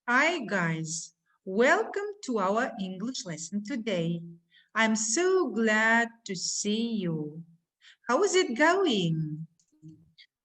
Hi guys, welcome to our English lesson today. I'm so glad to see you. How is it going?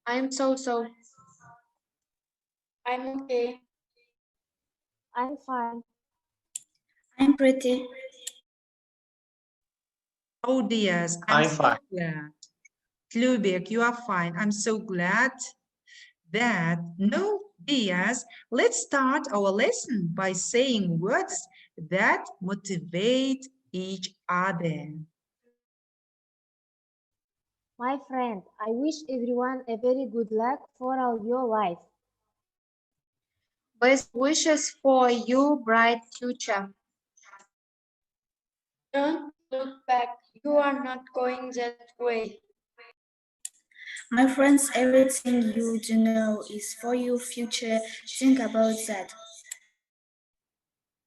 I'm so. I'm okay. I'm fine. I'm pretty. Oh dears, I'm so glad. Klubek, you are fine. I'm so glad that no dears. Let's start our lesson by saying words that motivate each other. My friend, I wish everyone a very good luck for all your life. Best wishes for your bright future. Don't look back. You are not going that way. My friends, everything you do know is for your future. Think about that.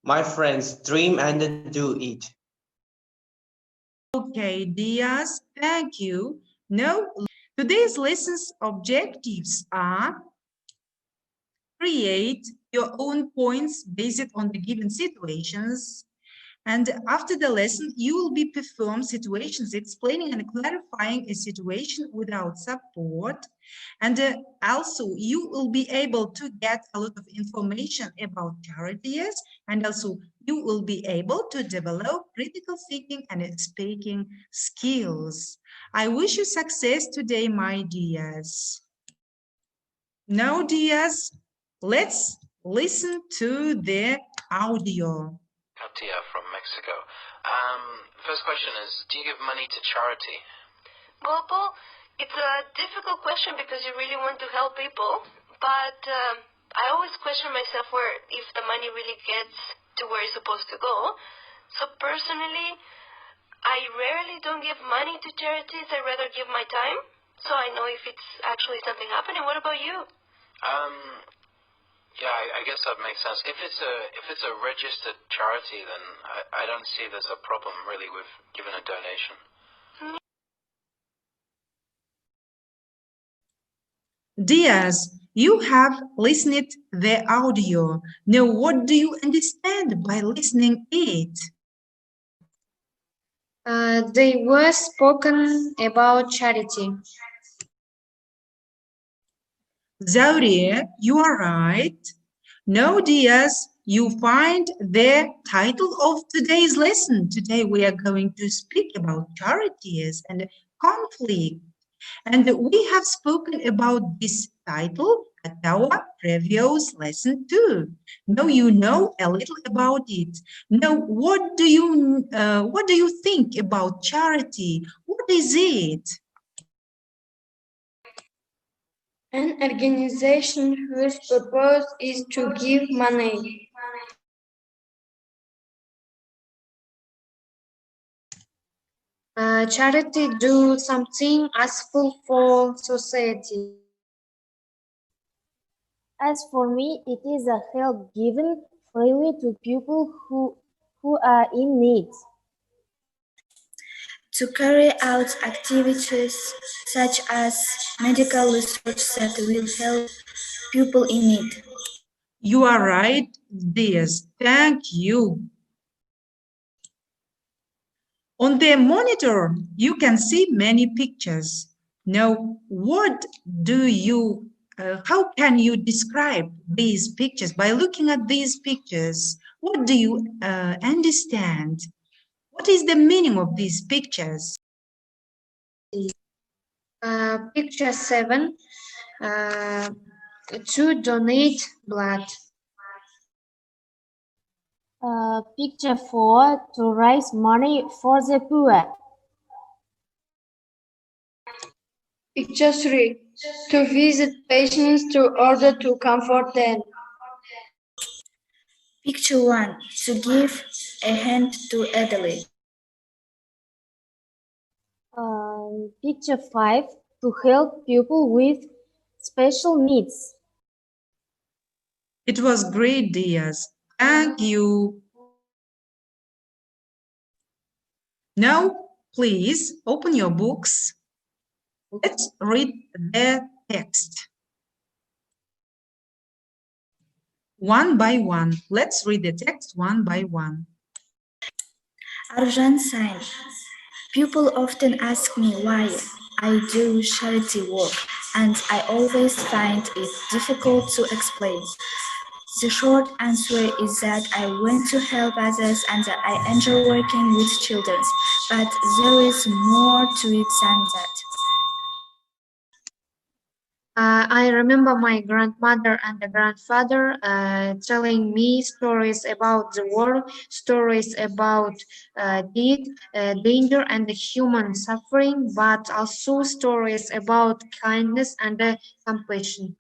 My friends, dream and do it. Okay, dears, thank you. Now, today's lesson's objectives are create your own points based on the given situations. And after the lesson, you will be perform situations explaining and clarifying a situation without support. And also, you will be able to get a lot of information about charities, and also you will be able to develop critical thinking and speaking skills. I wish you success today, my dears. Now, dears, let's listen to the audio. Katia from Mexico. First question is, do you give money to charity? Well, Paul, it's a difficult question because you really want to help people, but I always question myself if the money really gets to where it's supposed to go. So personally, I rarely don't give money to charities. I rather give my time, so I know if it's actually something happening. What about you? Yeah, I guess that makes sense. If it's a registered charity, then I don't see there's a problem really with giving a donation. Dears, you have listened the audio. Now, what do you understand by listening it? They were spoken about charity. Zauri, you are right. Now, dears, you find the title of today's lesson. Today we are going to speak about charities and conflict. And we have spoken about this title at our previous lesson too. Now you know a little about it. Now, what do you think about charity? What is it? An organization whose purpose is to give money. Charity do something useful for society. As for me, it is a help given freely to people who are in need. To carry out activities such as medical research that will help people in need. You are right, dears. Thank you. On the monitor, you can see many pictures. Now, how can you describe these pictures? By looking at these pictures, what do you understand? What is the meaning of these pictures? Picture 7, to donate blood. Picture 4, to raise money for the poor. Picture 3, to visit patients to order to comfort them. Picture 1, to give a hand to elderly. Picture 5, to help people with special needs. It was great, dears. Thank you. Now, please open your books. Let's read the text. one by one. Let's read the text one by one. Arjan sign. People often ask me why I do charity work, and I always find it difficult to explain. The short answer is that I want to help others and that I enjoy working with children, but there is more to it than that. I remember my grandmother and the grandfather telling me stories about the world, stories about death, danger and human suffering, but also stories about kindness and compassion.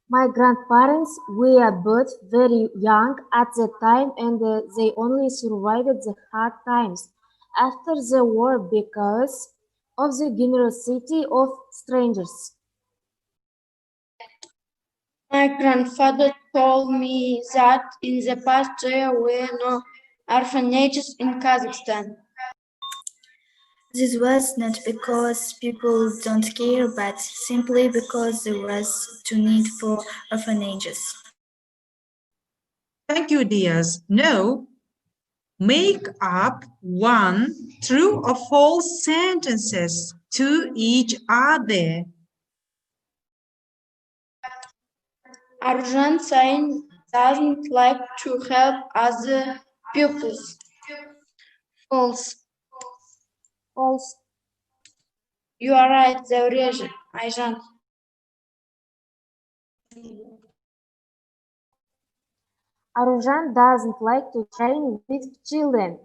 My grandparents were both very young at the time and they only survived the hard times after the war because of the generosity of strangers. My grandfather told me that in the past there were no orphanages in Kazakhstan. This was not because people don't care, but simply because there was no need for orphanages. Thank you, dears. Now, make up one true or false sentences to each other. Arjan Sain doesn't like to help other pupils. False. False. You are right, Arjan. Arjan doesn't like to train with children.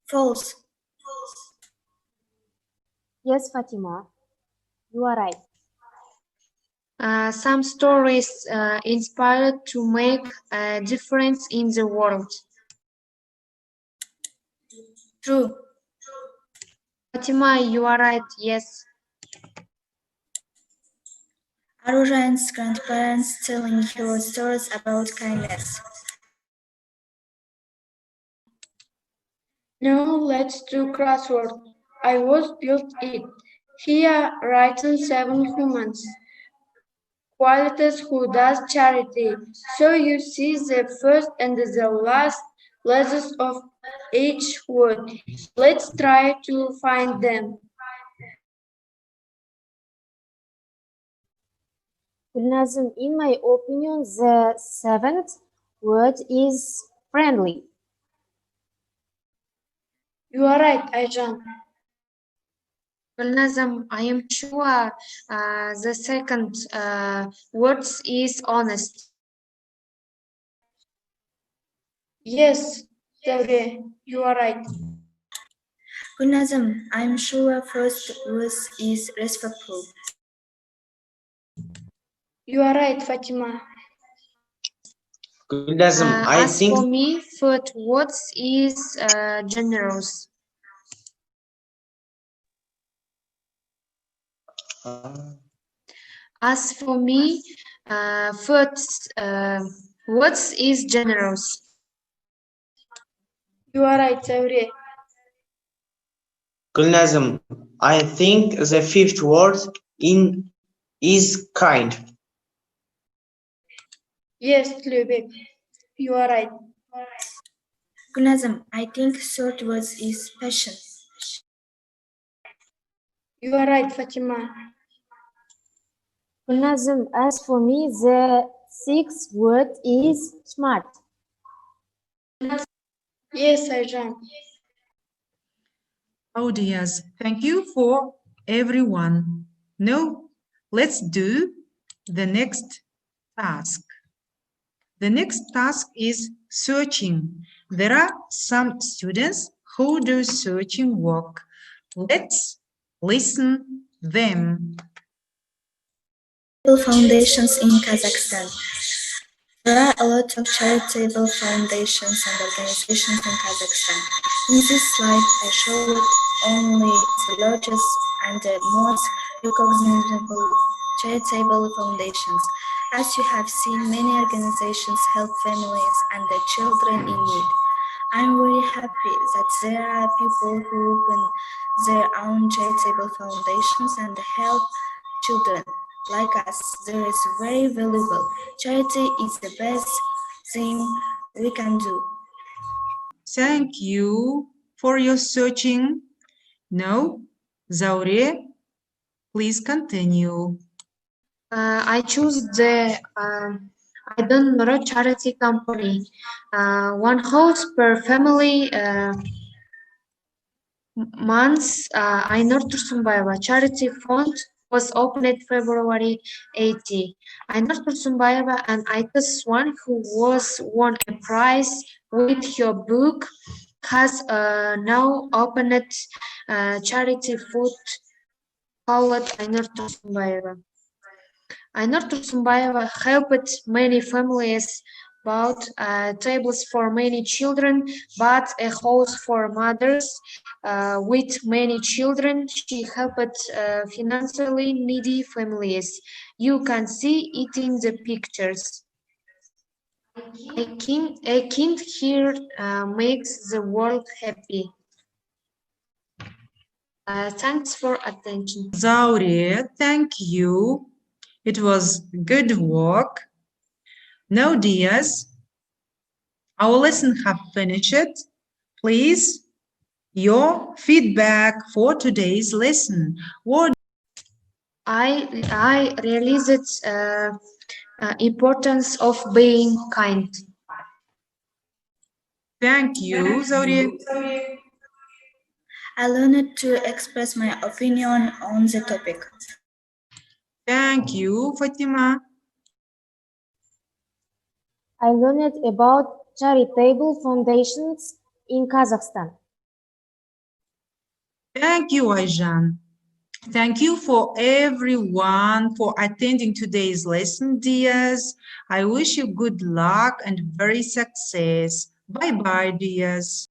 False. Yes, Fatima, you are right. Some stories inspired to make a difference in the world. True. Fatima, you are right, yes. Arjan's grandparents telling her stories about kindness. Now let's do crossword. I was built it. Here written 7 humans. Qualities who does charity. So you see the first and the last letters of each word. Let's try to find them. Gulnazim, in my opinion, the 7th word is friendly. You are right, Arjan. Gulnazam, I am sure the second word is honest. Yes, Devre, you are right. Gulnazam, I'm sure first word is respectful. You are right, Fatima. Gulnazam, I As think for me, third word is generous. As for me, third word is generous. You are right, Devre. Gulnazam, I think the fifth word in is kind. Yes, Lübeck, you are right. Gulnazam, I think third word is passion. You are right, Fatima. Gulnazim, as for me, the 6th word is smart. Yes, Arjan. Oh, dears, thank you for everyone. Now, let's do the next task. The next task is searching. There are some students who do searching work. Let's listen them. Foundations in Kazakhstan. There are a lot of charitable foundations and organizations in Kazakhstan. In this slide, I showed only the largest and the most recognizable charitable foundations. As you have seen, many organizations help families and the children in need. I'm very happy that there are people who open their own charitable foundations and help children. like us. There is very valuable. Charity is the best thing we can do. Thank you for your searching. Now, Zaure, please continue. I choose the I don't know charity company. One house per family months. Айнұр Тұрсынбаева. Charity fund was opened February 80. Айнұр Тұрсынбаева, an actress one who was won a prize with her book, has now opened charity food called Айнұр Тұрсынбаева. Айнұр Тұрсынбаева helped many families, bought tables for many children, bought a house for mothers with many children. She helped financially needy families. You can see it in the pictures. A kind here makes the world happy. Thanks for attention. Zaure, thank you. It was good work. Now, dears, our lesson have finished. Please, your feedback for today's lesson. What I realized importance of being kind. Thank you, Zaure. I learned to express my opinion on the topic. Thank you, Fatima. I learned about charitable foundations in Kazakhstan. Thank you, Ayjan. Thank you for everyone for attending today's lesson, dears. I wish you good luck and very success. Bye-bye, dears.